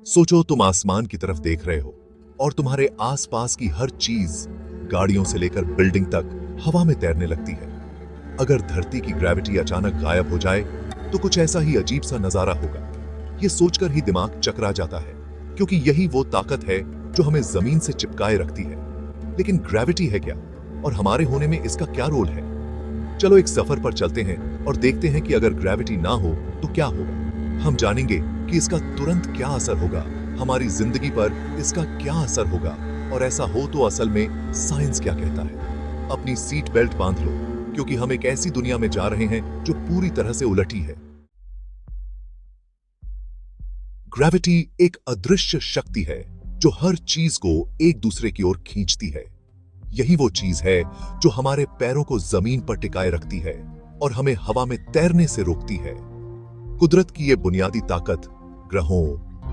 सोचो तुम आसमान की तरफ देख रहे हो और तुम्हारे आसपास की हर चीज, गाड़ियों से लेकर बिल्डिंग तक, हवा में तैरने लगती है। अगर धरती की ग्रेविटी अचानक गायब हो जाए तो कुछ ऐसा ही अजीब सा नजारा होगा। ये सोचकर ही दिमाग चकरा जाता है, क्योंकि यही वो ताकत है जो हमें जमीन से चिपकाए रखती है। लेकिन ग्रेविटी है क्या, और हमारे होने में इसका क्या रोल है? चलो एक सफर पर चलते हैं और देखते हैं कि अगर ग्रेविटी ना हो तो क्या होगा। हम जानेंगे कि इसका तुरंत क्या असर होगा, हमारी जिंदगी पर इसका क्या असर होगा, और ऐसा हो तो असल में साइंस क्या कहता है। अपनी सीट बेल्ट बांध लो, क्योंकि हम एक ऐसी दुनिया में जा रहे हैं जो पूरी तरह से उलटी है। ग्रेविटी एक अदृश्य शक्ति है जो हर चीज को एक दूसरे की ओर खींचती है। यही वो चीज है जो हमारे पैरों को जमीन पर टिकाए रखती है और हमें हवा में तैरने से रोकती है। कुदरत की ये बुनियादी ताकत ग्रहों,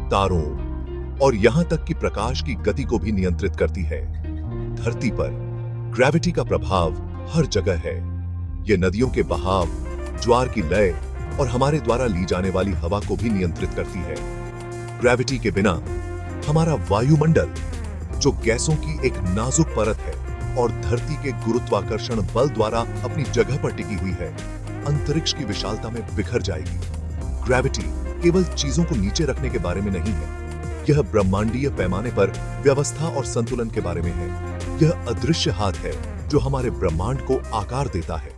तारों और यहां तक कि प्रकाश की गति को भी नियंत्रित करती है। धरती पर ग्रेविटी का प्रभाव हर जगह है। ये नदियों के बहाव, ज्वार की लय और हमारे द्वारा ली जाने वाली हवा को भी नियंत्रित करती है। ग्रेविटी के बिना हमारा वायुमंडल, जो गैसों की एक नाजुक परत है और धरती के गुरुत्वाकर्षण बल द्वारा अपनी जगह पर टिकी हुई है, अंतरिक्ष की विशालता में बिखर जाएगी। ग्रेविटी केवल चीजों को नीचे रखने के बारे में नहीं है, यह ब्रह्मांडीय पैमाने पर व्यवस्था और संतुलन के बारे में है। यह अदृश्य हाथ है जो हमारे ब्रह्मांड को आकार देता है।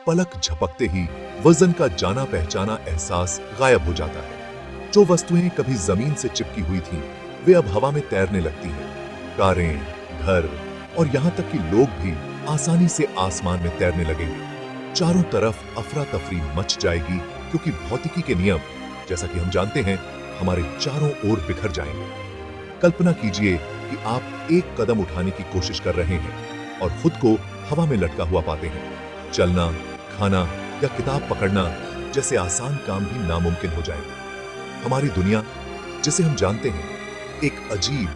पलक झपकते ही वजन का जाना पहचाना एहसास गायब हो जाता है। जो वस्तुएं कभी जमीन से चिपकी हुई थीं, वे अब हवा में तैरने लगती हैं। कारें, घर और यहां तक कि लोग भी आसानी से आसमान में तैरने लगेंगे। चारों तरफ अफरा तफरी मच जाएगी, क्योंकि भौतिकी के नियम, जैसा कि हम जानते हैं, हमारे चारों ओर बिखर जाएंगे। कल्पना कीजिए कि आप एक कदम उठाने की कोशिश कर रहे हैं और खुद को हवा में लटका हुआ पाते हैं। चलना, खाना या किताब पकड़ना जैसे आसान काम भी नामुमकिन हो जाएंगे। हमारी दुनिया, जिसे हम जानते हैं, एक अजीब,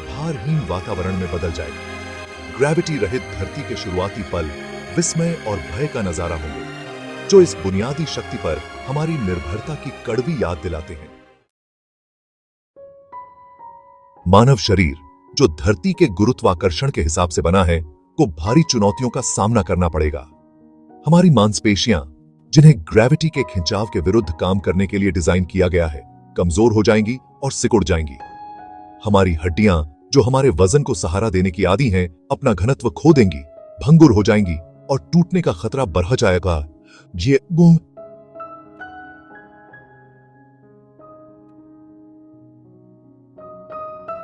भारहीन वातावरण में बदल जाएगी। ग्रेविटी रहित धरती के शुरुआती पल विस्मय और भय का नजारा होंगे, जो इस बुनियादी शक्ति पर हमारी निर्भरता की कड़वी याद दिलाते हैं। मानव शरीर, जो धरती के गुरुत्वाकर्षण के हिसाब से बना है, को भारी चुनौतियों का सामना करना पड़ेगा। हमारी मांसपेशियां, जिन्हें ग्रेविटी के खिंचाव के विरुद्ध काम करने के लिए डिजाइन किया गया है, कमजोर हो जाएंगी और सिकुड़ जाएंगी। हमारी हड्डियां, जो हमारे वजन को सहारा देने की आदी हैं, अपना घनत्व खो देंगी, भंगुर हो जाएंगी और टूटने का खतरा बढ़ जाएगा। ये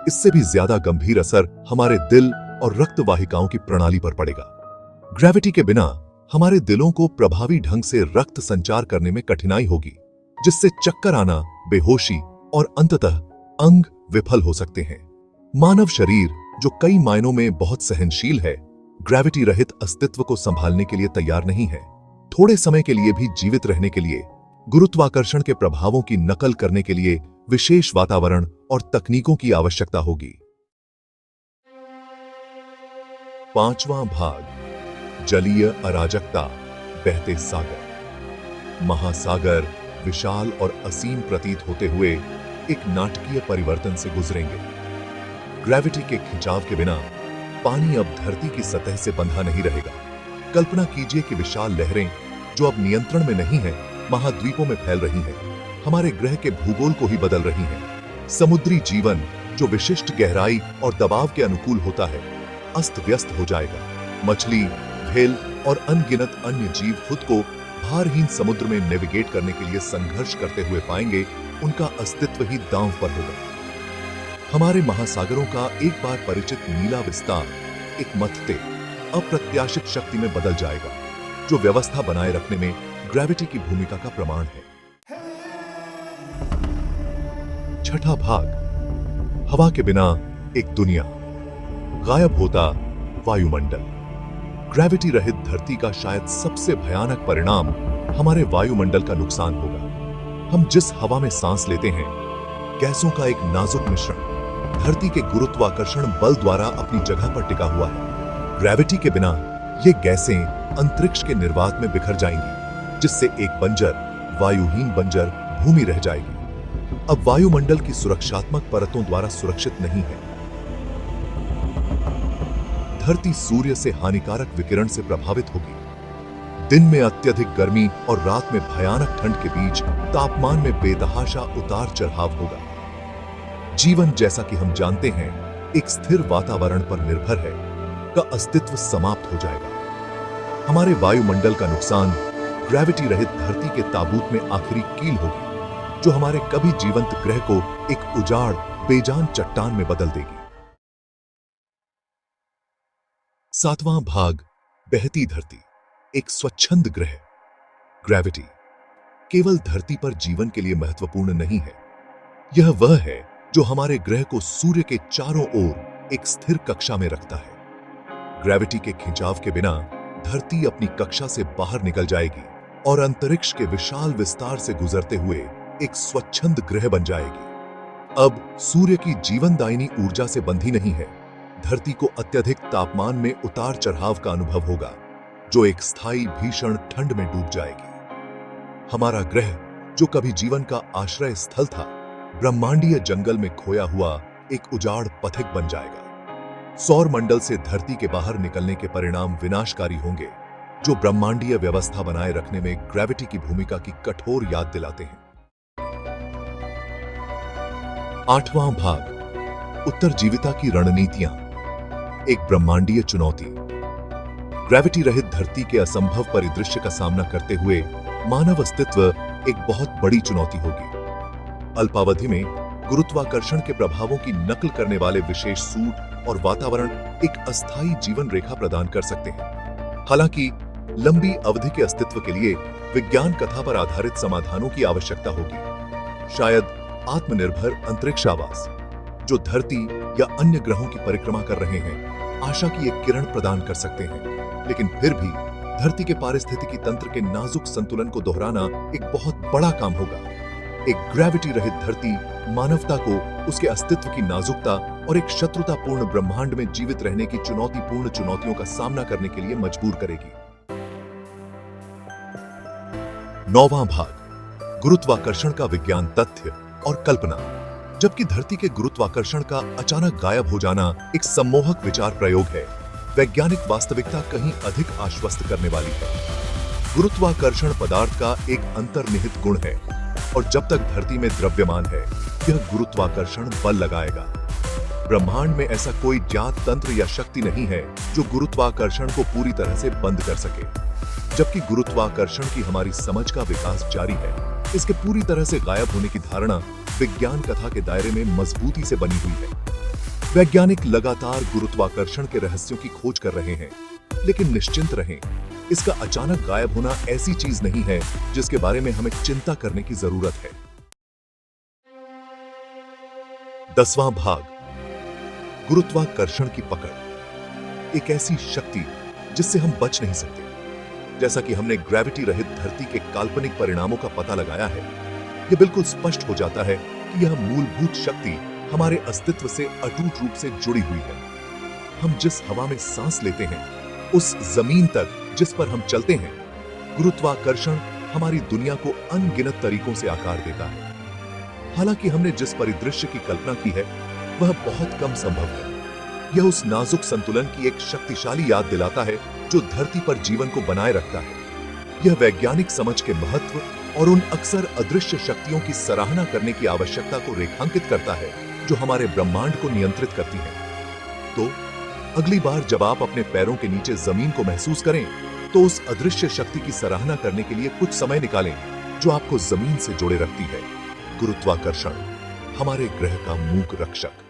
इससे भी ज्यादा गंभीर असर हमारे दिल और रक्त वाहिकाओं की प्रणाली पर पड़ेगा। ग्रेविटी के बिना हमारे दिलों को प्रभावी ढंग से रक्त संचार करने में कठिनाई होगी, जिससे चक्कर आना, बेहोशी और अंततः अंग विफल हो सकते हैं। मानव शरीर, जो कई मायनों में बहुत सहनशील है, ग्रेविटी रहित अस्तित्व को संभालने के लिए तैयार नहीं है। थोड़े समय के लिए भी जीवित रहने के लिए गुरुत्वाकर्षण के प्रभावों की नकल करने के लिए विशेष वातावरण और तकनीकों की आवश्यकता होगी। पांचवां भाग, जलीय अराजकता, बहते सागर। महासागर विशाल और असीम प्रतीत होते हुए एक नाटकीय परिवर्तन से गुजरेंगे। ग्रेविटी के खिंचाव के बिना पानी अब धरती की सतह से बंधा नहीं रहेगा। कल्पना कीजिए कि विशाल लहरें, जो अब नियंत्रण में नहीं हैं, महाद्वीपों में फैल रही हैं, हमारे ग्रह के भूगोल को ही बदल रही हैं। समुद्री जीवन, जो विशिष्ट गहराई और दबाव के अनुकूल होता है, अस्त व्यस्त हो जाएगा। मछली, व्हेल और अनगिनत अन्य जीव खुद को भारहीन समुद्र में नेविगेट करने के लिए संघर्ष करते हुए पाएंगे। उनका अस्तित्व ही दांव पर होगा। हमारे महासागरों का एक बार परिचित नीला विस्तार एक मथते, अप्रत्याशित शक्ति में बदल जाएगा, जो व्यवस्था बनाए रखने में ग्रेविटी की भूमिका का प्रमाण है। छठा भाग, हवा के बिना एक दुनिया। गायब होता वायुमंडल। ग्रेविटी रहित धरती का शायद सबसे भयानक परिणाम हमारे वायुमंडल का नुकसान होगा। हम जिस हवा में सांस लेते हैं, गैसों का एक नाजुक मिश्रण धरती के गुरुत्वाकर्षण बल द्वारा अपनी जगह पर टिका हुआ है। ग्रेविटी के बिना ये गैसें अंतरिक्ष के निर्वात में बिखर जाएंगी, जिससे एक बंजर, वायुहीन बंजर भूमि रह जाएगी। अब वायुमंडल की सुरक्षात्मक परतों द्वारा सुरक्षित नहीं है। धरती सूर्य से हानिकारक विकिरण से प्रभावित होगी। दिन में अत्यधिक गर्मी और रात में भयानक ठंड के बीच तापमान में बेतहाशा उतार चढ़ाव होगा। जीवन, जैसा कि हम जानते हैं, एक स्थिर वातावरण पर निर्भर है, का अस्तित्व समाप्त हो जाएगा। हमारे वायुमंडल का नुकसान ग्रेविटी रहित धरती के ताबूत में आखिरी कील होगी, जो हमारे कभी जीवंत ग्रह को एक उजाड़, बेजान चट्टान में बदल देगी। 7वां भाग, बहती धरती, एक स्वच्छंद ग्रह। ग्रेविटी केवल धरती पर जीवन के लिए महत्वपूर्ण नहीं है। यह वह है जो हमारे ग्रह को सूर्य के चारों ओर एक स्थिर कक्षा में रखता है। ग्रेविटी के खिंचाव के बिना धरती अपनी कक्षा से बाहर निकल जाएगी और अंतरिक्ष के विशाल विस्तार से गुजरते हुए एक स्वच्छंद ग्रह बन जाएगी। अब सूर्य की जीवनदायिनी ऊर्जा से बंधी नहीं है। धरती को अत्यधिक तापमान में उतार चढ़ाव का अनुभव होगा, जो एक स्थायी भीषण ठंड में डूब जाएगी। हमारा ग्रह, जो कभी जीवन का आश्रय स्थल था, ब्रह्मांडीय जंगल में खोया हुआ एक उजाड़ पथिक बन जाएगा। सौर मंडल से धरती के बाहर निकलने के परिणाम विनाशकारी होंगे, जो ब्रह्मांडीय व्यवस्था बनाए रखने में ग्रेविटी की भूमिका की कठोर याद दिलाते हैं। 8वां भाग, उत्तरजीविता की रणनीतियां, एक ब्रह्मांडीय चुनौती। ग्रेविटी रहित धरती के असंभव परिदृश्य का सामना करते हुए मानव अस्तित्व एक बहुत बड़ी चुनौती होगी। अल्पावधि में गुरुत्वाकर्षण के प्रभावों की नकल करने वाले विशेष सूट और वातावरण एक अस्थायी जीवन रेखा प्रदान कर सकते हैं। हालांकि लंबी अवधि के अस्तित्व के लिए विज्ञान कथा पर आधारित समाधानों की आवश्यकता होगी। शायद आत्मनिर्भर अंतरिक्ष आवास, जो धरती या अन्य ग्रहों की परिक्रमा कर रहे हैं, आशा की एक किरण प्रदान कर सकते हैं। लेकिन फिर भी धरती के पारिस्थितिकी तंत्र के नाजुक संतुलन को दोहराना एक बहुत बड़ा काम होगा। एक ग्रेविटी रहित धरती मानवता को उसके अस्तित्व की नाजुकता और एक शत्रुतापूर्ण ब्रह्मांड में जीवित रहने की चुनौतीपूर्ण चुनौतियों का सामना करने के लिए मजबूर करेगी। 9वां भाग, गुरुत्वाकर्षण का विज्ञान तथ्य और कल्पना। जबकि धरती के गुरुत्वाकर्षण का अचानक गायब हो जाना एक सम्मोहक विचार प्रयोग है, वैज्ञानिक वास्तविकता कहीं अधिक आश्वस्त करने वाली है। गुरुत्वाकर्षण पदार्थ का एक अंतर्निहित गुण है, और जब तक धरती में द्रव्यमान है, यह गुरुत्वाकर्षण बल लगाएगा। ब्रह्मांड में ऐसा कोई ज्ञात तंत्र या शक्ति नहीं है जो गुरुत्वाकर्षण को पूरी तरह से बंद कर सके। जबकि गुरुत्वाकर्षण की हमारी समझ का विकास जारी है, इसके पूरी तरह से गायब होने की धारणा विज्ञान कथा के दायरे में मजबूती से बनी हुई है। वैज्ञानिक लगातार गुरुत्वाकर्षण के रहस्यों की खोज कर रहे हैं, लेकिन निश्चिंत रहें, इसका अचानक गायब होना ऐसी चीज नहीं है जिसके बारे में हमें चिंता करने की जरूरत है। 10वां भाग, गुरुत्वाकर्षण की पकड़, एक ऐसी शक्ति जिससे हम बच नहीं सकते। जैसा कि हमने ग्रेविटी रहित धरती के काल्पनिक परिणामों का पता लगाया है, यह बिल्कुल स्पष्ट हो जाता है कि यह मूलभूत शक्ति हमारे अस्तित्व से अटूट रूप से जुड़ी हुई है। हम जिस हवा में सांस लेते हैं, उस जमीन तक जिस पर हम चलते हैं, गुरुत्वाकर्षण हमारी दुनिया को अनगिनत तरीकों से आकार देता है। हालांकि हमने जिस परिदृश्य की कल्पना की है, वह बहुत कम संभव है। यह उस नाजुक संतुलन की एक शक्तिशाली याद दिलाता है जो धरती पर जीवन को बनाए रखता है। यह वैज्ञानिक समझ के महत्व और उन अक्सर अदृश्य शक्तियों की सराहना करने की आवश्यकता को रेखांकित करता है जो हमारे ब्रह्मांड को नियंत्रित करती हैं। तो अगली बार जब आप अपने पैरों के नीचे जमीन को महसूस करें, तो उस अदृश्य शक्ति की सराहना करने के लिए कुछ समय निकालें जो आपको जमीन से जोड़े रखती है। गुरुत्वाकर्षण, हमारे ग्रह का मूक रक्षक।